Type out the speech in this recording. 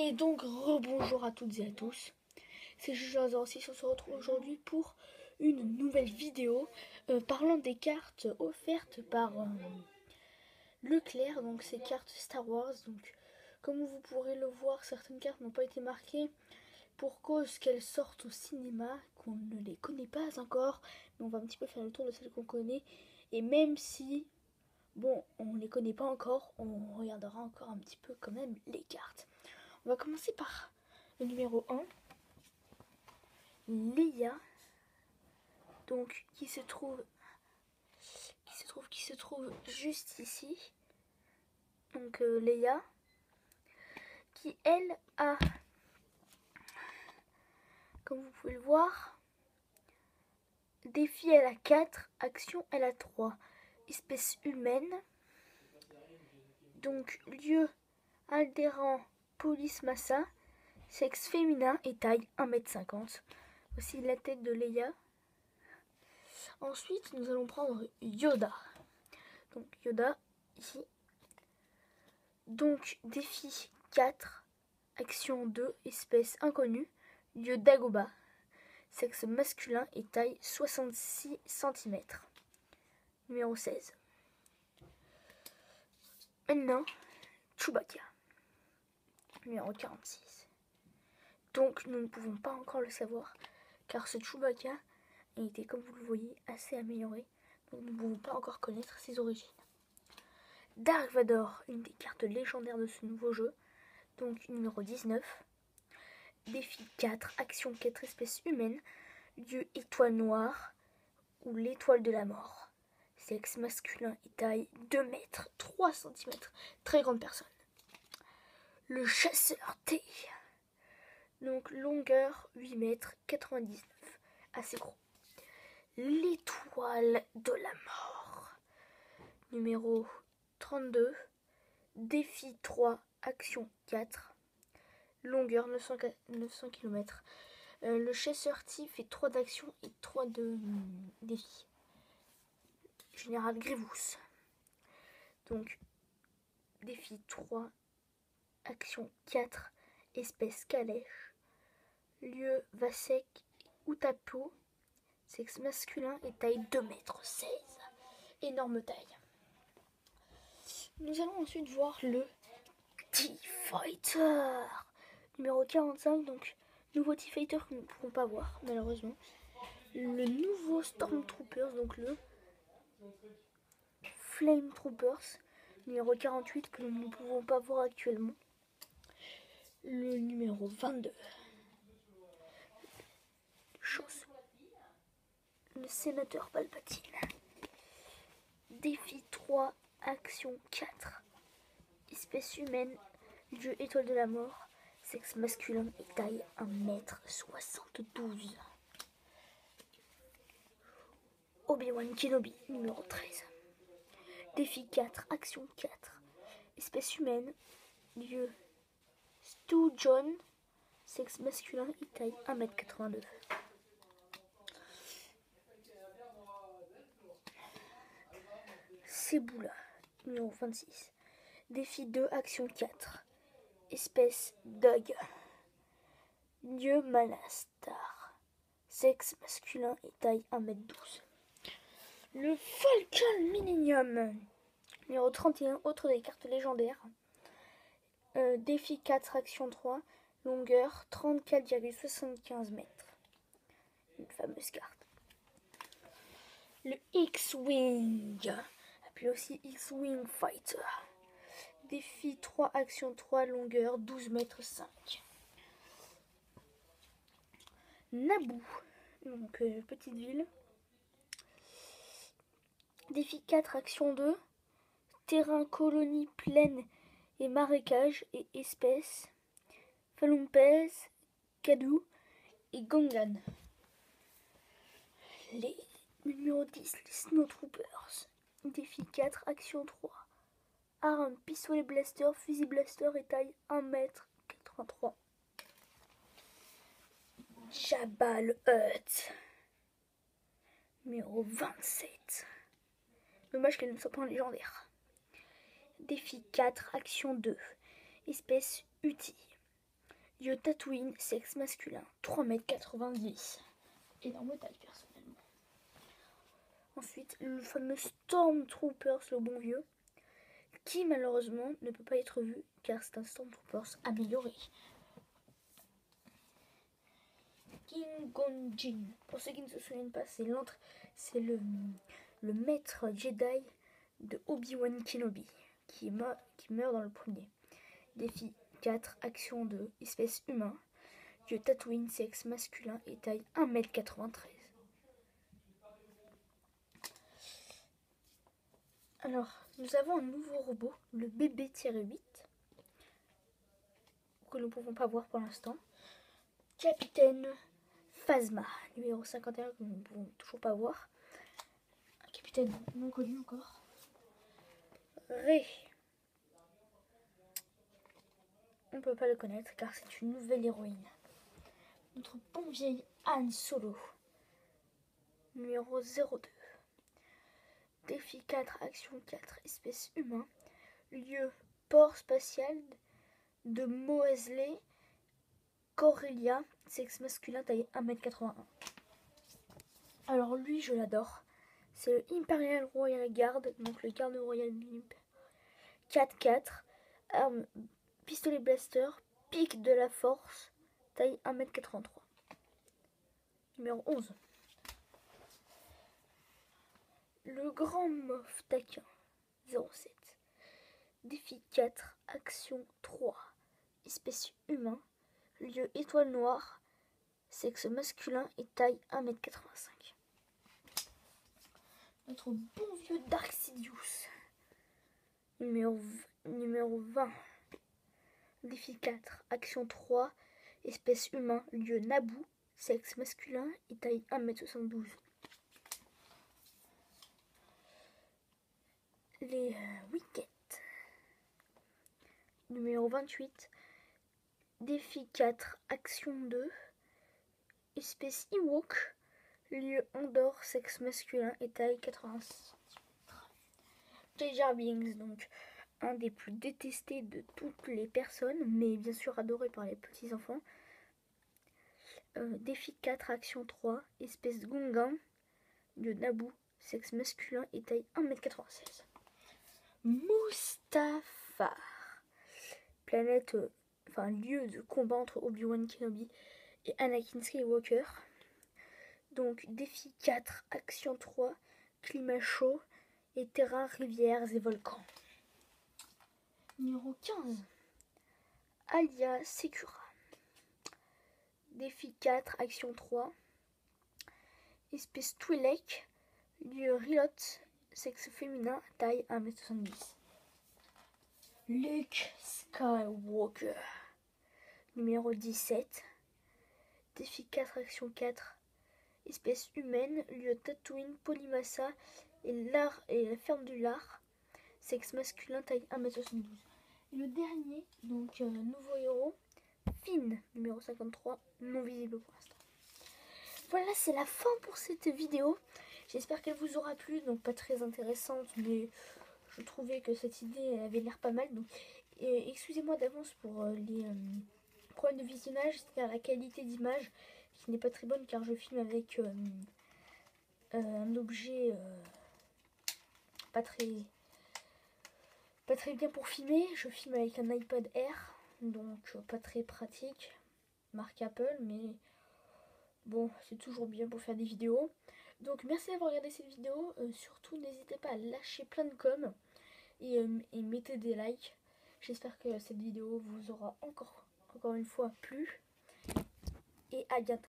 Et donc rebonjour à toutes et à tous, c'est Juju06, on se retrouve aujourd'hui pour une nouvelle vidéo parlant des cartes offertes par Leclerc, donc ces cartes Star Wars. Donc comme vous pourrez le voir, certaines cartes n'ont pas été marquées pour cause qu'elles sortent au cinéma, qu'on ne les connaît pas encore, mais on va un petit peu faire le tour de celles qu'on connaît, et même si bon, on ne les connaît pas encore, on regardera encore un petit peu quand même les cartes. On va commencer par le numéro 1, Leia, donc qui se trouve juste ici. Donc Leia, qui elle a, comme vous pouvez le voir, défi elle a 4, action elle a 3, espèce humaine, donc lieu Alderaan Polis Massa, sexe féminin et taille 1m50. Voici la tête de Leia. Ensuite, nous allons prendre Yoda. Donc Yoda, ici. Donc défi 4, action 2, espèce inconnue, lieu Dagobah, sexe masculin et taille 66 cm. Numéro 16. Maintenant, Chewbacca. Numéro 46. Donc nous ne pouvons pas encore le savoir, car ce Chewbacca a été, comme vous le voyez, assez amélioré. Donc nous ne pouvons pas encore connaître ses origines. Dark Vador, une des cartes légendaires de ce nouveau jeu. Donc numéro 19. Défi 4, action 4, espèce humaine, lieu étoile noire ou l'étoile de la mort. Sexe masculin et taille 2 mètres 3 cm. Très grande personne. Le chasseur T. Donc longueur 8 mètres 99. Assez gros. L'étoile de la mort. Numéro 32. Défi 3, action 4. Longueur 900 km. Le chasseur T fait 3 d'action et 3 de défi. Général Grievous. Donc, défi 3, action 4, espèce calèche. Lieu Vasek Utapo, sexe masculin et taille 2,16 m. Énorme taille. Nous allons ensuite voir le T-Fighter. Numéro 45, donc nouveau T-Fighter que nous ne pourrons pas voir malheureusement. Le nouveau Stormtroopers, donc le Flame Troopers, numéro 48 que nous ne pouvons pas voir actuellement. Le numéro 22. Chose. Le sénateur Palpatine. Défi 3, action 4. Espèce humaine, lieu étoile de la mort, sexe masculin et taille 1m72. Obi-Wan Kenobi, numéro 13. Défi 4, action 4. Espèce humaine, lieu Stu John, sexe masculin et taille 1m82. Ceboula, numéro 26. Défi 2, action 4. Espèce Dog. Lieu Manastar. Sexe masculin et taille 1m12. Le Falcon Millennium. Numéro 31, autre des cartes légendaires. Défi 4, action 3. Longueur 34,75 m. Une fameuse carte. Le X-Wing. Appelé aussi X-Wing Fighter. Défi 3, action 3, longueur 12,5 m. Naboo, donc petite ville. Défi 4, action 2, terrain, colonie, plaine et marécage et espèces. Falumpez, Kadou et Gongan. Les numéro 10, les Snowtroopers. Défi 4, action 3. Arme, pistolet blaster, fusil blaster et taille 1m83. Jabba le Hutt. Numéro 27. Dommage qu'elle ne soit pas en légendaire. Défi 4, action 2. Espèce Uti. lieu Tatooine, sexe masculin, 3,90 m. Énorme taille personnellement. Ensuite, le fameux Stormtroopers, le bon vieux, qui malheureusement ne peut pas être vu car c'est un Stormtroopers amélioré. Qui-Gon Jinn, pour ceux qui ne se souviennent pas, c'est le maître Jedi de Obi-Wan Kenobi qui meurt dans le premier. Défi 4, action 2, espèce humain, lieu Tatooine, sexe masculin et taille 1,93 m. Alors, nous avons un nouveau robot, le BB-8, que nous ne pouvons pas voir pour l'instant. Capitaine Phasma, numéro 51, que nous ne pouvons toujours pas voir. Un capitaine non connu encore. Rey. On ne peut pas le connaître car c'est une nouvelle héroïne. Notre bon vieil Han Solo, numéro 02. Défi 4, action 4, espèce humain, lieu port spatial de Moesley, Corellia, sexe masculin, taille 1,81 m. Alors lui, je l'adore. C'est le Imperial Royal Guard, donc le garde royal de l'Impérial. 4-4, arme, pistolet blaster, pic de la force, taille 1,83 m. Numéro 11. Le Grand Moff Taquin, 07. Défi 4, action 3, espèce humain, lieu étoile noire, sexe masculin et taille 1,85 m. Notre bon vieux Dark Sidious, numéro 20. Défi 4, action 3, espèce humain, lieu Naboo, sexe masculin et taille 1,72 m. Les Wickets, numéro 28. Défi 4, action 2, espèce Ewok, lieu Andorre, sexe masculin et taille 86 cm. Jar Jar Binks, donc un des plus détestés de toutes les personnes, mais bien sûr adoré par les petits enfants. Défi 4, action 3, espèce Gungan, lieu Naboo, sexe masculin et taille 1,96 m. Mustafar, planète, lieu de combat entre Obi-Wan Kenobi et Anakin Skywalker. Donc défi 4, action 3, climat chaud et terrain, rivières et volcans. Numéro 15, Alia Secura. Défi 4, action 3, espèce Twi'lek, lieu Rilot, sexe féminin, taille 1,70 m. Luke Skywalker, numéro 17. Défi 4, action 4, espèce humaine, lieu Tatooine, Polymassa et la ferme du Lard, sexe masculin, taille 1,72 m. Et le dernier, donc nouveau héros, Finn, numéro 53, non visible pour l'instant. Voilà, c'est la fin pour cette vidéo. J'espère qu'elle vous aura plu, donc pas très intéressante, mais je trouvais que cette idée avait l'air pas mal. Donc, excusez-moi d'avance pour les problèmes de visionnage, c'est-à-dire la qualité d'image qui n'est pas très bonne car je filme avec un objet pas très bien pour filmer. Je filme avec un iPad Air, donc pas très pratique, marque Apple, mais bon, c'est toujours bien pour faire des vidéos. Donc merci d'avoir regardé cette vidéo, surtout n'hésitez pas à lâcher plein de coms et mettez des likes. J'espère que cette vidéo vous aura encore une fois plu et à bientôt.